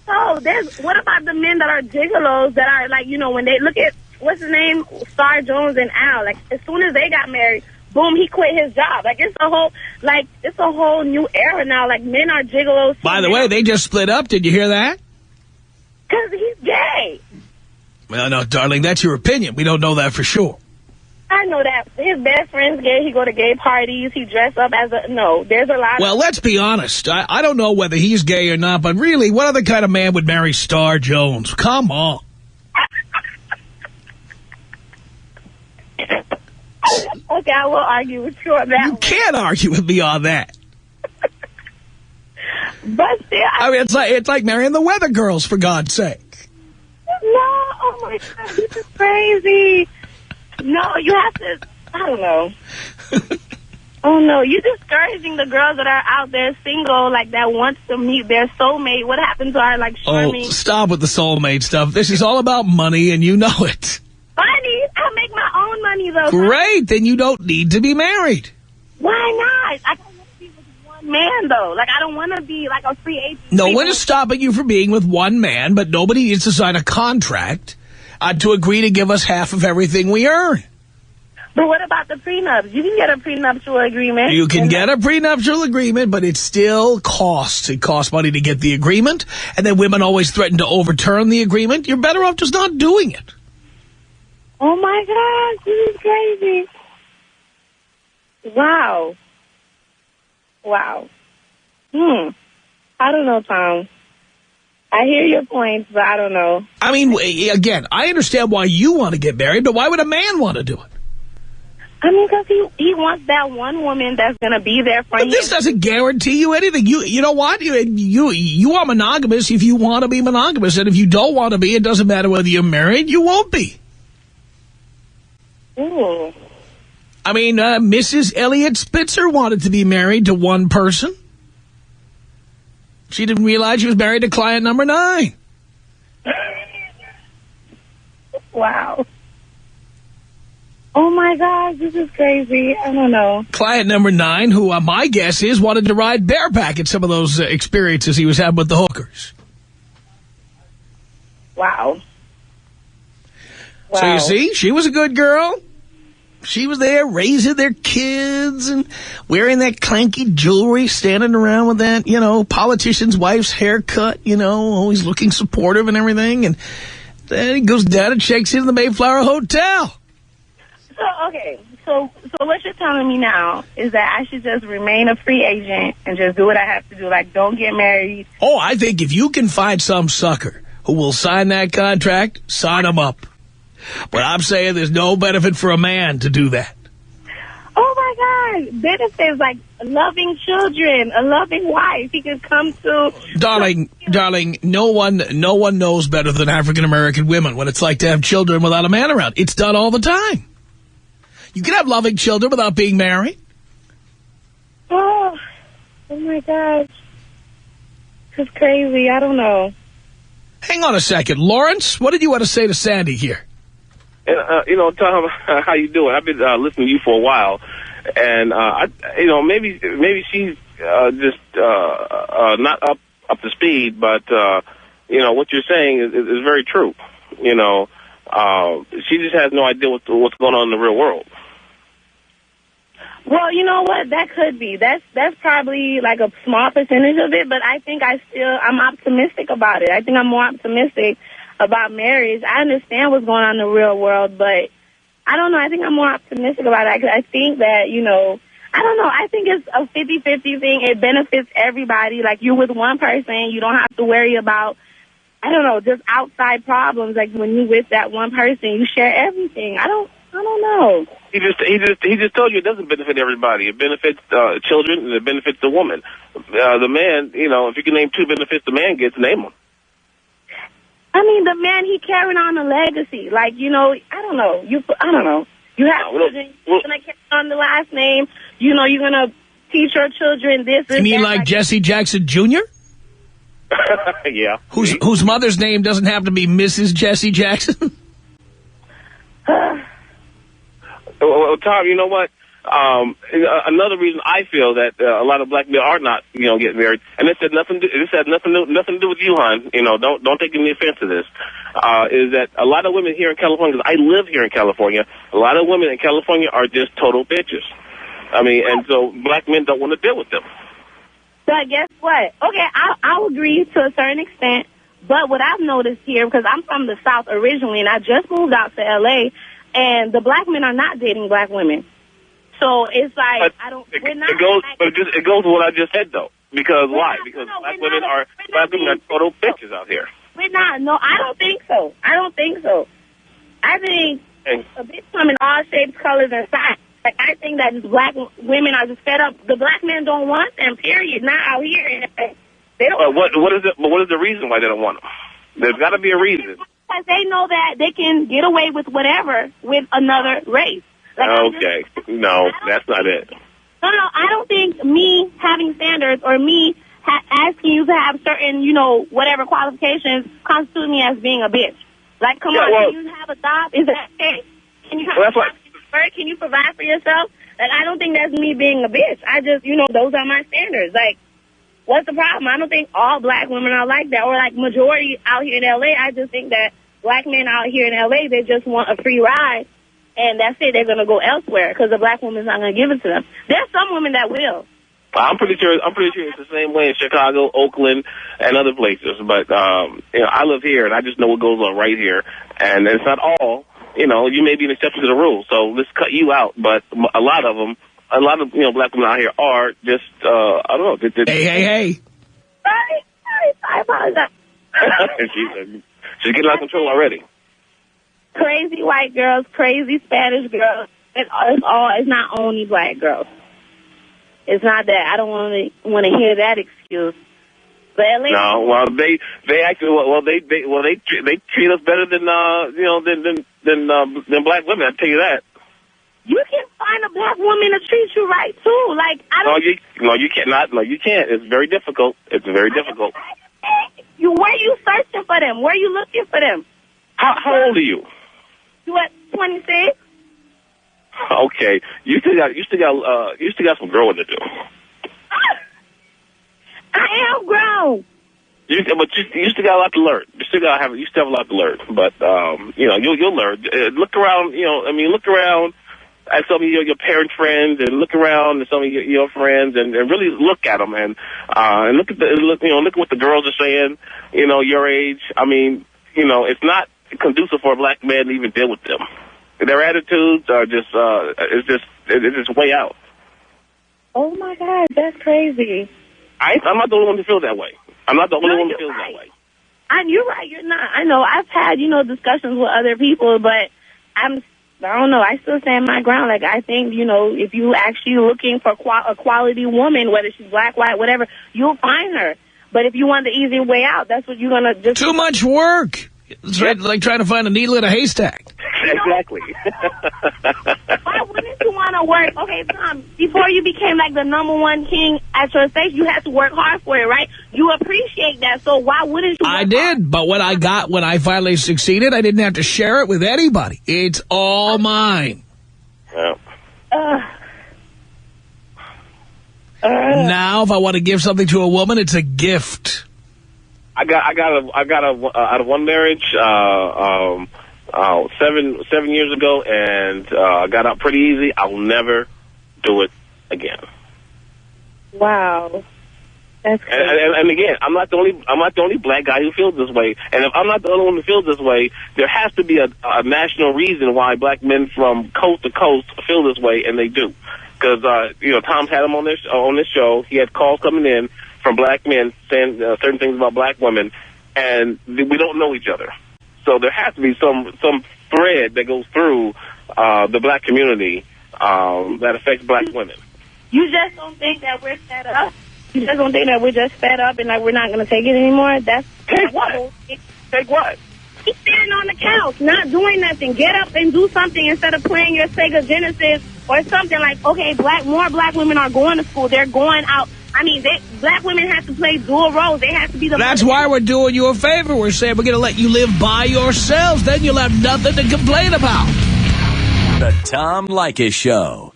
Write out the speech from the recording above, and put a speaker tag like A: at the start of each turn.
A: guess so. What about the men that are gigolos that are like, you know, when they look at, what's his name, Star Jones and Al, like as soon as they got married, boom, he quit his job. Like it's a whole new era now. Like men are gigolos.
B: By the way, they just split up. Did you hear that?
A: Because he's gay.
B: Well, no, darling, that's your opinion. We don't know that for sure.
A: I know that. His best friend's gay. He go to gay parties. He dress up as a... No, there's a lot
B: Well, let's be honest. I don't know whether he's gay or not, but really, what other kind of man would marry Star Jones? Come on.
A: Okay, I will argue with you on that.
B: You can't argue with me on that.
A: But still...
B: I mean, it's like marrying the Weather Girls, for God's sake.
A: No, oh my God, this is crazy. No, you have to, I don't know. Oh, no, you're discouraging the girls that are out there single, like that wants to meet their soulmate. What happened to our, like, charming...
B: Oh, stop with the soulmate stuff. This is all about money, and you know it.
A: Money? I make my own money, though.
B: Great, then you don't need to be married.
A: Why not? I don't want to be with one man, though. Like, I don't want to be, like, a free agent.
B: No one is stopping you from being with one man, but nobody needs to sign a contract to agree to give us half of everything we earn.
A: But what about the prenups? You can get a prenuptial agreement.
B: You can get a prenuptial agreement, but it still costs. It costs money to get the agreement, and then women always threaten to overturn the agreement. You're better off just not doing it.
A: Oh, my gosh, this is crazy. Wow. Wow. I don't know, Tom. I hear your points, but I don't know.
B: I mean, again, I understand why you want to get married, but why would a man want to do it?
A: I mean, because he wants that one woman that's going to be there for him.
B: But this doesn't guarantee you anything. You know what? You are monogamous if you want to be monogamous, and if you don't want to be, it doesn't matter whether you're married, you won't be.
A: Ooh.
B: I mean, Mrs. Elliot Spitzer wanted to be married to one person. She didn't realize she was married to client number 9.
A: Wow. Oh, my gosh, this is crazy. I don't know.
B: Client number 9, who my guess is wanted to ride bareback at some of those experiences he was having with the hookers.
A: Wow.
B: So you see, she was a good girl. She was there raising their kids and wearing that clanky jewelry, standing around with that, you know, politician's wife's haircut, you know, always looking supportive and everything. And then he goes down and checks into the Mayflower Hotel.
A: So, okay, so what you're telling me now is that I should just remain a free agent and just do what I have to do, like don't get married.
B: Oh, I think if you can find some sucker who will sign that contract, sign him up. But I'm saying there's no benefit for a man to do that.
A: Oh, my God. Benefits like loving children, a loving wife. He could come to...
B: Darling, no one knows better than African-American women what it's like to have children without a man around. It's done all the time. You can have loving children without being married.
A: Oh my gosh. This is crazy. I don't know.
B: Hang on a second. Lawrence, what did you want to say to Sandy here?
C: You know, Tom, how you doing? I've been listening to you for a while, and maybe she's just not up to speed, but you know what you're saying is very true. You know, she just has no idea what's going on in the real world.
A: Well, you know what? That could be. That's probably like a small percentage of it, but I think I'm optimistic about it. I think I'm more optimistic about marriage. I understand what's going on in the real world, but I don't know. I think I'm more optimistic about it. I think that, you know, I don't know. I think it's a 50-50 thing. It benefits everybody. Like, you're with one person, you don't have to worry about, I don't know, just outside problems. Like, when you're with that one person, you share everything. I don't know.
C: He just told you it doesn't benefit everybody. It benefits children and it benefits the woman. The man, you know, if you can name 2 benefits the man gets, name them.
A: I mean, the man, he carried on a legacy. Like, you know, I don't know. You have children, you're going to carry on the last name. You know, you're going to teach your children this.
B: You mean like Jesse Jackson Jr.?
C: Yeah.
B: Whose mother's name doesn't have to be Mrs. Jesse Jackson?
C: Well, Tom, you know what? Another reason I feel that a lot of black men are not, getting married, and this had nothing to do with you, hon. Don't take any offense to this. Is that a lot of women here in California? Because I live here in California. A lot of women in California are just total bitches. I mean, and so black men don't want to deal with them.
A: But guess what? Okay, I'll agree to a certain extent. But what I've noticed here, because I'm from the South originally, and I just moved out to L.A., and the black men are not dating black women. So it's like,
C: it goes with what I just said, though. Because why? Because black women are total bitches out here.
A: We're not. No, I don't think so. I think a bitch come in all shapes, colors, and sizes. Like, I think that just black women are just fed up. The black men don't want them, period. Not out here. They don't.
C: What is the reason why they don't want them? There's got to be a reason.
A: Because they know that they can get away with whatever with another race. Like,
C: okay. No, that's not it.
A: No, I don't think me having standards or me asking you to have certain, whatever qualifications constitute me as being a bitch. Like, come on, can you have a job? Is that okay? Can you have a job? Can you provide for yourself? Like, I don't think that's me being a bitch. I just, those are my standards. Like, what's the problem? I don't think all black women are like that, or like majority out here in L.A. I just think that black men out here in L.A., they just want a free ride, and that's it. They're going to go elsewhere because the black woman's not going to give it to them. There's some women that will.
C: I'm pretty sure it's the same way in Chicago, Oakland, and other places. But I live here, and I just know what goes on right here, and it's not all. You may be an exception to the rule, so let's cut you out. But a lot of black women out here are just, I don't know.
B: Hey.
A: Sorry, I apologize.
C: She's getting out of control already.
A: Crazy white girls, crazy Spanish girls. It's not only black girls. It's not that. I don't want to hear that excuse. But
C: no, well, they actually they treat us better than than black women. I tell you that.
A: You can find a black woman to treat you right too. Like, I don't.
C: No, you cannot. No, you can't. It's very difficult. It's very difficult.
A: Where are you searching for them? Where are you looking for them?
C: How old are you?
A: You at 26?
C: Okay, you still got some growing to do.
A: I am grown.
C: But you still got a lot to learn. You still have a lot to learn. But you'll learn. Look around. Look around at some of your parents' friends, and look around at some of your friends, and really look at them, and look at what the girls are saying. Your age. It's not conducive for a black man to even deal with them. Their attitudes are it's just way out.
A: Oh my God, that's crazy.
C: I'm not the only one to feel that way. I'm not the only one who feels that way.
A: You're right. You're not. I know. I've had, discussions with other people, but I don't know. I still stand my ground. Like, I think, if you actually looking for a quality woman, whether she's black, white, whatever, you'll find her. But if you want the easy way out, that's what you're going to just...
B: Too much work. It's like trying to find a needle in a haystack.
C: Exactly.
A: Why wouldn't you want to work? Okay, Tom, before you became like the #1 king at your station, you had to work hard for it, right? You appreciate that, so why wouldn't you?
B: I did, but when I finally succeeded, I didn't have to share it with anybody. It's all mine.
C: Yeah.
B: Now, if I want to give something to a woman, it's a gift.
C: I got out of one marriage 7 years ago, and I got out pretty easy. I'll never do it again.
A: Wow, that's crazy.
C: And again, I'm not the only black guy who feels this way. And if I'm not the only one who feels this way, there has to be a national reason why black men from coast to coast feel this way, and they do. Because Tom's had him on this show. He had calls coming in from black men saying certain things about black women, and we don't know each other. So there has to be some thread that goes through the black community that affects black women.
A: You just don't think that we're fed up? You just don't think that we're just fed up and like we're not going to take it anymore?
C: Take what? Take what?
A: Keep sitting on the couch, not doing nothing. Get up and do something instead of playing your Sega Genesis or something. Like, okay, more black women are going to school. They're going out. Black women have to play dual roles. They have to be the...
B: That's why we're doing you a favor. We're saying we're going to let you live by yourselves. Then you'll have nothing to complain about.
D: The Tom Leykis Show.